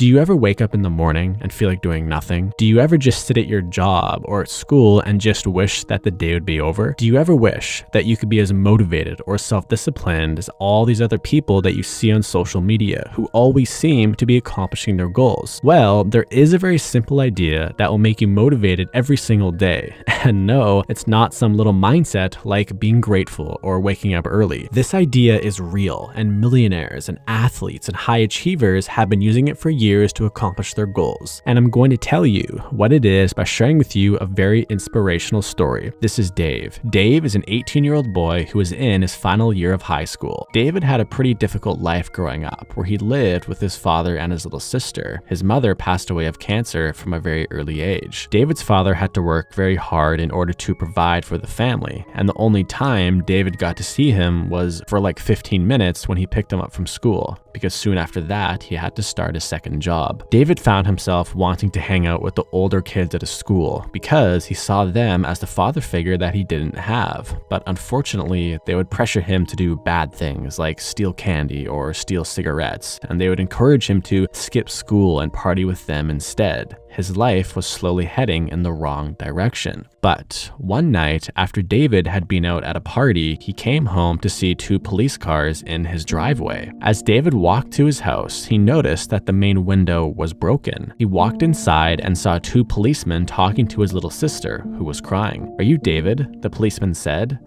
Do you ever wake up in the morning and feel like doing nothing? Do you ever just sit at your job or at school and just wish that the day would be over? Do you ever wish that you could be as motivated or self-disciplined as all these other people that you see on social media who always seem to be accomplishing their goals? Well, there is a very simple idea that will make you motivated every single day. And no, it's not some little mindset like being grateful or waking up early. This idea is real, and millionaires and athletes and high achievers have been using it for years to accomplish their goals. And I'm going to tell you what it is by sharing with you a very inspirational story. This is Dave. Dave is an 18-year-old boy who is in his final year of high school. David had a pretty difficult life growing up, where he lived with his father and his little sister. His mother passed away of cancer from a very early age. David's father had to work very hard in order to provide for the family, and the only time David got to see him was for like 15 minutes when he picked him up from school, because soon after that he had to start his second job. David found himself wanting to hang out with the older kids at his school because he saw them as the father figure that he didn't have, but unfortunately they would pressure him to do bad things like steal candy or steal cigarettes, and they would encourage him to skip school and party with them instead. His life was slowly heading in the wrong direction. But one night, after David had been out at a party, he came home to see two police cars in his driveway. As David walked to his house, he noticed that the main window was broken. He walked inside and saw two policemen talking to his little sister, who was crying. "Are you David?" the policeman said.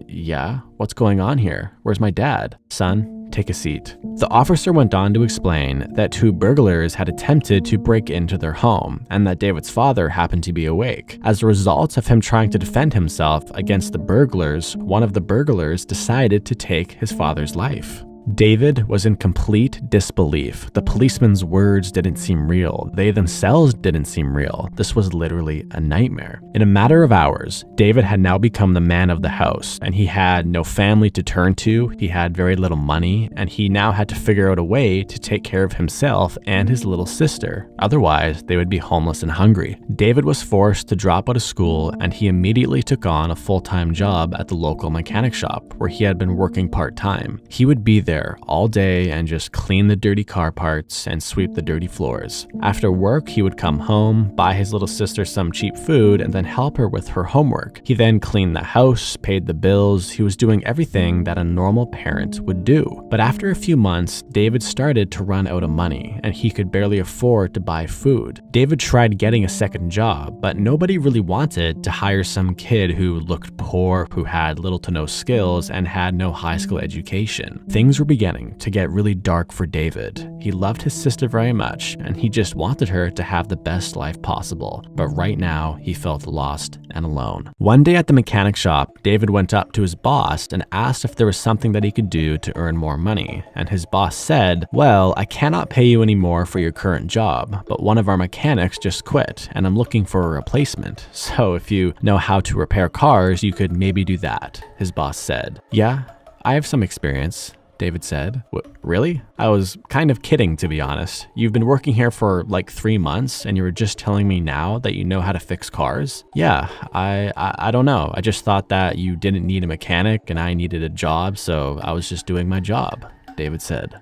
Yeah. What's going on here? Where's my dad?" "Son, take a seat." The officer went on to explain that two burglars had attempted to break into their home and that David's father happened to be awake. As a result of him trying to defend himself against the burglars, one of the burglars decided to take his father's life. David was in complete disbelief. The policeman's words didn't seem real. They themselves didn't seem real. This was literally a nightmare. In a matter of hours, David had now become the man of the house, and he had no family to turn to, he had very little money, and he now had to figure out a way to take care of himself and his little sister. Otherwise, they would be homeless and hungry. David was forced to drop out of school, and he immediately took on a full-time job at the local mechanic shop, where he had been working part-time. He would be there all day and just clean the dirty car parts and sweep the dirty floors. After work, he would come home, buy his little sister some cheap food, and then help her with her homework. He then cleaned the house, paid the bills. He was doing everything that a normal parent would do. But after a few months, David started to run out of money, and he could barely afford to buy food. David tried getting a second job, but nobody really wanted to hire some kid who looked poor, who had little to no skills, and had no high school education. Things were beginning to get really dark for David. He loved his sister very much, and he just wanted her to have the best life possible. But right now, he felt lost and alone. One day at the mechanic shop, David went up to his boss and asked if there was something that he could do to earn more money. And his boss said, "Well, I cannot pay you any more for your current job, but one of our mechanics just quit, and I'm looking for a replacement. So if you know how to repair cars, you could maybe do that," his boss said. "Yeah, I have some experience," David said. Really? I was kind of kidding, to be honest. You've been working here for like 3 months and you were just telling me now that you know how to fix cars? Yeah, I don't know. I just thought that you didn't need a mechanic and I needed a job, so I was just doing my job," David said.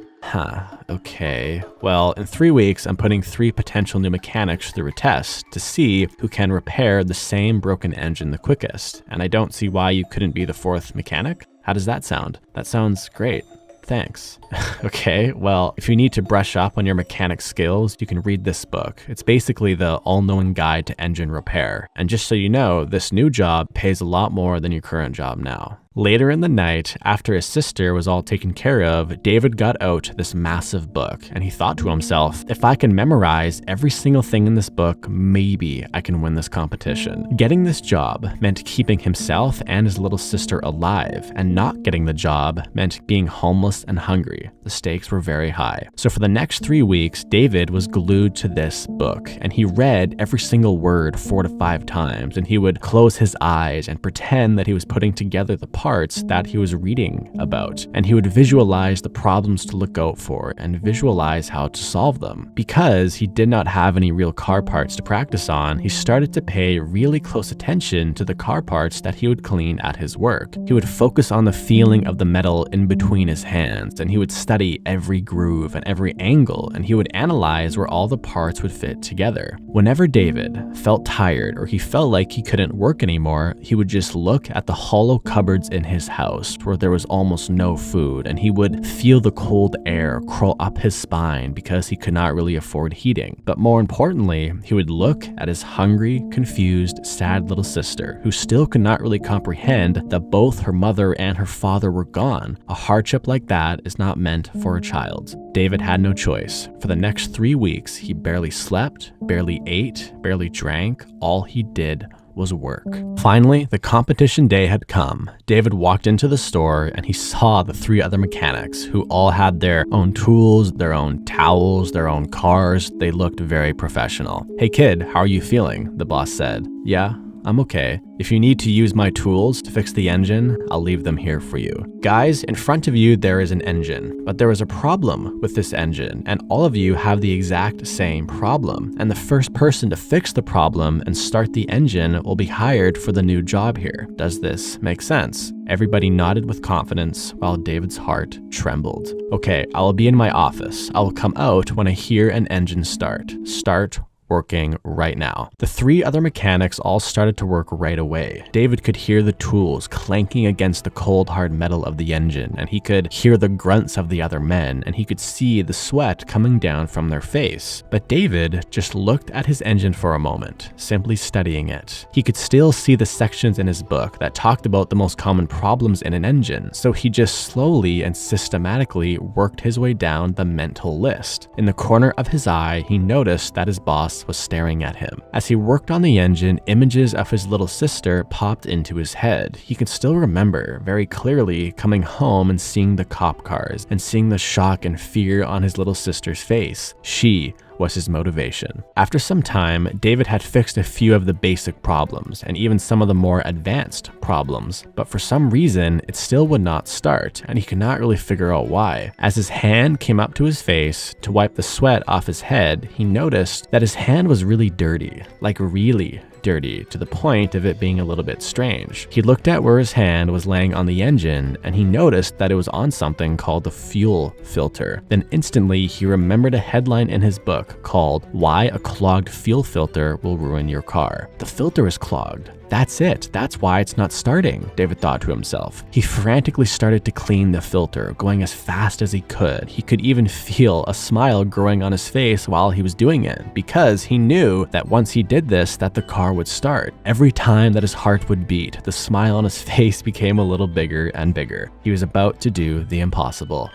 Okay. Well, in 3 weeks, I'm putting 3 potential new mechanics through a test to see who can repair the same broken engine the quickest. And I don't see why you couldn't be the 4th mechanic. How does that sound? That sounds great. Thanks. Okay, well, if you need to brush up on your mechanic skills, you can read this book. It's basically the all-knowing guide to engine repair. And just so you know, this new job pays a lot more than your current job now. Later in the night, after his sister was all taken care of, David got out this massive book, and he thought to himself, if I can memorize every single thing in this book, maybe I can win this competition. Getting this job meant keeping himself and his little sister alive, and not getting the job meant being homeless and hungry. The stakes were very high. So for the next 3 weeks, David was glued to this book, and he read every single word 4 to 5 times, and he would close his eyes and pretend that he was putting together the parts parts that he was reading about, and he would visualize the problems to look out for and visualize how to solve them. Because he did not have any real car parts to practice on, he started to pay really close attention to the car parts that he would clean at his work. He would focus on the feeling of the metal in between his hands, and he would study every groove and every angle, and he would analyze where all the parts would fit together. Whenever David felt tired or he felt like he couldn't work anymore, he would just look at the hollow cupboards in his house where there was almost no food, and he would feel the cold air crawl up his spine because he could not really afford heating. But more importantly, he would look at his hungry, confused, sad little sister, who still could not really comprehend that both her mother and her father were gone. A hardship like that is not meant for a child. David had no choice. For the next 3 weeks, he barely slept, barely ate, barely drank. All he did was work. Finally, the competition day had come. David walked into the store and he saw the 3 other mechanics who all had their own tools, their own towels, their own cars. They looked very professional. "Hey kid, how are you feeling?" the boss said. "Yeah, I'm okay. If you need to use my tools to fix the engine, I'll leave them here for you." Guys, in front of you there is an engine, but there is a problem with this engine, and all of you have the exact same problem. And the first person to fix the problem and start the engine will be hired for the new job here. Does this make sense? Everybody nodded with confidence while David's heart trembled. "Okay, I will be in my office. I will come out when I hear an engine start. Start working right now." The 3 other mechanics all started to work right away. David could hear the tools clanking against the cold hard metal of the engine, and he could hear the grunts of the other men, and he could see the sweat coming down from their face. But David just looked at his engine for a moment, simply studying it. He could still see the sections in his book that talked about the most common problems in an engine, so he just slowly and systematically worked his way down the mental list. In the corner of his eye, he noticed that his boss was staring at him. As he worked on the engine, images of his little sister popped into his head. He could still remember very clearly coming home and seeing the cop cars and seeing the shock and fear on his little sister's face. She was his motivation. After some time, David had fixed a few of the basic problems and even some of the more advanced problems, but for some reason, it still would not start, and he could not really figure out why. As his hand came up to his face to wipe the sweat off his head, he noticed that his hand was really dirty, like really dirty, to the point of it being a little bit strange. He looked at where his hand was laying on the engine, and he noticed that it was on something called the fuel filter. Then instantly, he remembered a headline in his book called "Why a Clogged Fuel Filter Will Ruin Your Car." The filter is clogged. That's it. That's why it's not starting, David thought to himself. He frantically started to clean the filter, going as fast as he could. He could even feel a smile growing on his face while he was doing it, because he knew that once he did this, that the car would start. Every time that his heart would beat, the smile on his face became a little bigger and bigger. He was about to do the impossible.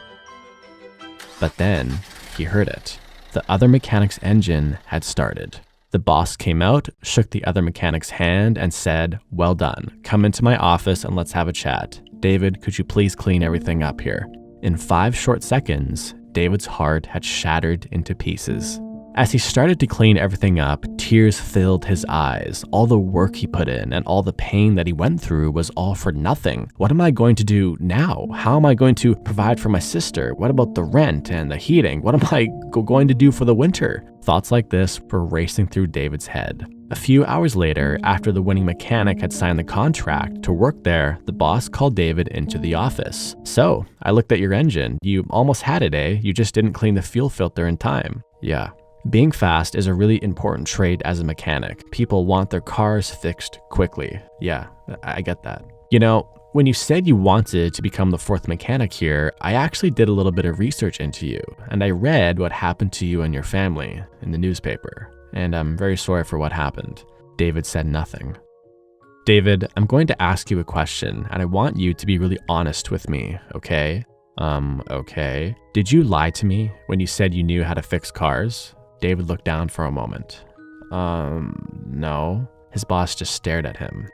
But then he heard it. The other mechanic's engine had started. The boss came out, shook the other mechanic's hand, and said, "Well done. Come into my office and let's have a chat. David, could you please clean everything up here?" In 5 short seconds, David's heart had shattered into pieces. As he started to clean everything up, tears filled his eyes. All the work he put in and all the pain that he went through was all for nothing. What am I going to do now? How am I going to provide for my sister? What about the rent and the heating? What am I going to do for the winter? Thoughts like this were racing through David's head. A few hours later, after the winning mechanic had signed the contract to work there, the boss called David into the office. "So, I looked at your engine. You almost had it, eh? You just didn't clean the fuel filter in time." "Yeah." Being fast is a really important trait as a mechanic. People want their cars fixed quickly. "Yeah, I get that." You know, when you said you wanted to become the 4th mechanic here, I actually did a little bit of research into you, and I read what happened to you and your family in the newspaper, and I'm very sorry for what happened. David said nothing. "David, I'm going to ask you a question, and I want you to be really honest with me, okay?" Okay. "Did you lie to me when you said you knew how to fix cars?" David looked down for a moment. No." His boss just stared at him.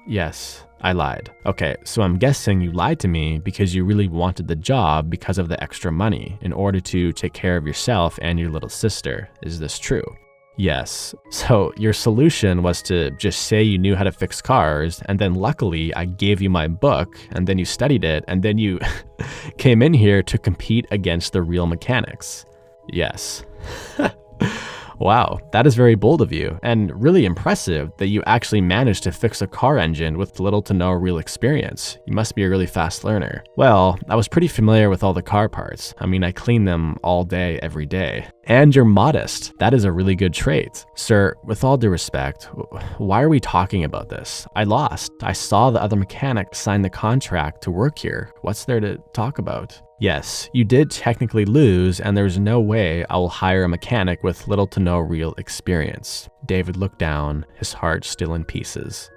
"Yes, I lied." "Okay, so I'm guessing you lied to me because you really wanted the job because of the extra money in order to take care of yourself and your little sister. Is this true?" Yes. So your solution was to just say you knew how to fix cars, and then luckily I gave you my book, and then you studied it, and then you came in here to compete against the real mechanics. Yes. Wow, that is very bold of you, and really impressive that you actually managed to fix a car engine with little to no real experience. You must be a really fast learner. Well, I was pretty familiar with all the car parts. I mean, I clean them all day, every day. And you're modest. That is a really good trait. Sir, with all due respect, why are we talking about this? I lost. I saw the other mechanic sign the contract to work here. What's there to talk about? Yes, you did technically lose, and there's no way I will hire a mechanic with little to no real experience. David looked down, his heart still in pieces.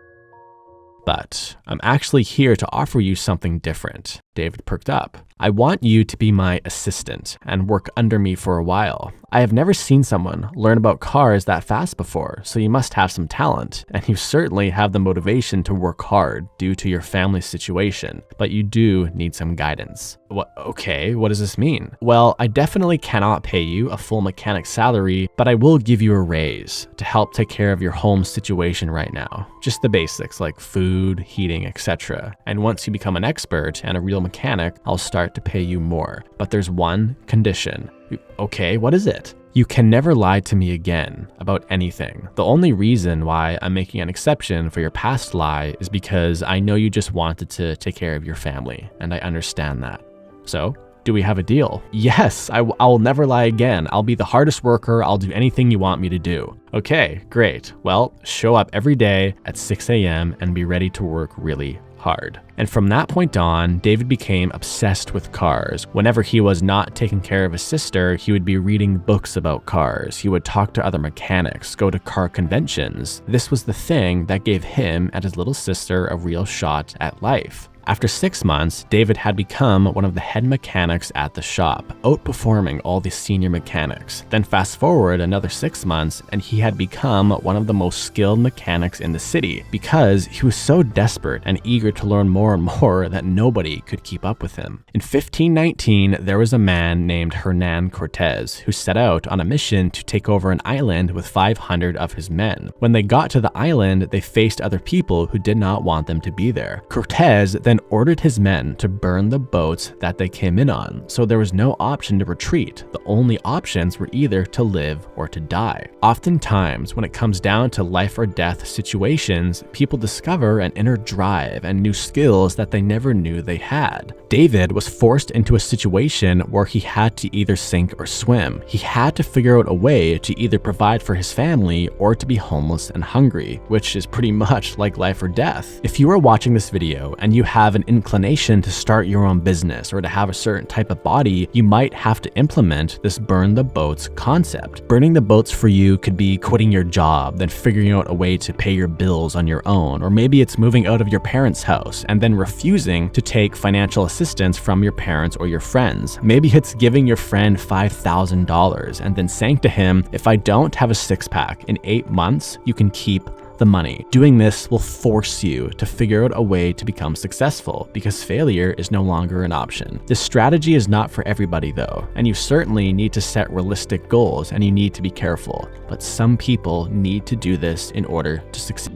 But I'm actually here to offer you something different. David perked up. I want you to be my assistant and work under me for a while. I have never seen someone learn about cars that fast before, so you must have some talent, and you certainly have the motivation to work hard due to your family situation, but you do need some guidance. Okay, what does this mean? Well, I definitely cannot pay you a full mechanic salary, but I will give you a raise to help take care of your home situation right now. Just the basics like food, heating, etc. And once you become an expert and a real mechanic, I'll start to pay you more. But there's one condition. Okay, what is it? You can never lie to me again about anything. The only reason why I'm making an exception for your past lie is because I know you just wanted to take care of your family, and I understand that. So, do we have a deal? Yes, I'll never lie again. I'll be the hardest worker. I'll do anything you want me to do. Okay, great. Well, show up every day at 6 a.m. and be ready to work really hard. And from that point on, David became obsessed with cars. Whenever he was not taking care of his sister, he would be reading books about cars. He would talk to other mechanics, go to car conventions. This was the thing that gave him and his little sister a real shot at life. After 6 months, David had become one of the head mechanics at the shop, outperforming all the senior mechanics. Then fast forward another 6 months, and he had become one of the most skilled mechanics in the city because he was so desperate and eager to learn more and more that nobody could keep up with him. In 1519, there was a man named Hernan Cortez who set out on a mission to take over an island with 500 of his men. When they got to the island, they faced other people who did not want them to be there. Cortez then ordered his men to burn the boats that they came in on, so there was no option to retreat. The only options were either to live or to die. Oftentimes, when it comes down to life or death situations, people discover an inner drive and new skills that they never knew they had. David was forced into a situation where he had to either sink or swim. He had to figure out a way to either provide for his family or to be homeless and hungry, which is pretty much like life or death. If you are watching this video and you have an inclination to start your own business or to have a certain type of body, you might have to implement this burn the boats concept. Burning the boats for you could be quitting your job, then figuring out a way to pay your bills on your own, or maybe it's moving out of your parents' house and then refusing to take financial assistance from your parents or your friends. Maybe it's giving your friend $5,000 and then saying to him, if I don't have a six-pack in 8 months, you can keep the money. Doing this will force you to figure out a way to become successful because failure is no longer an option. This strategy is not for everybody though, and you certainly need to set realistic goals and you need to be careful, but some people need to do this in order to succeed.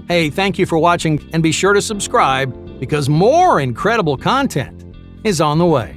Hey, thank you for watching, and be sure to subscribe because more incredible content is on the way.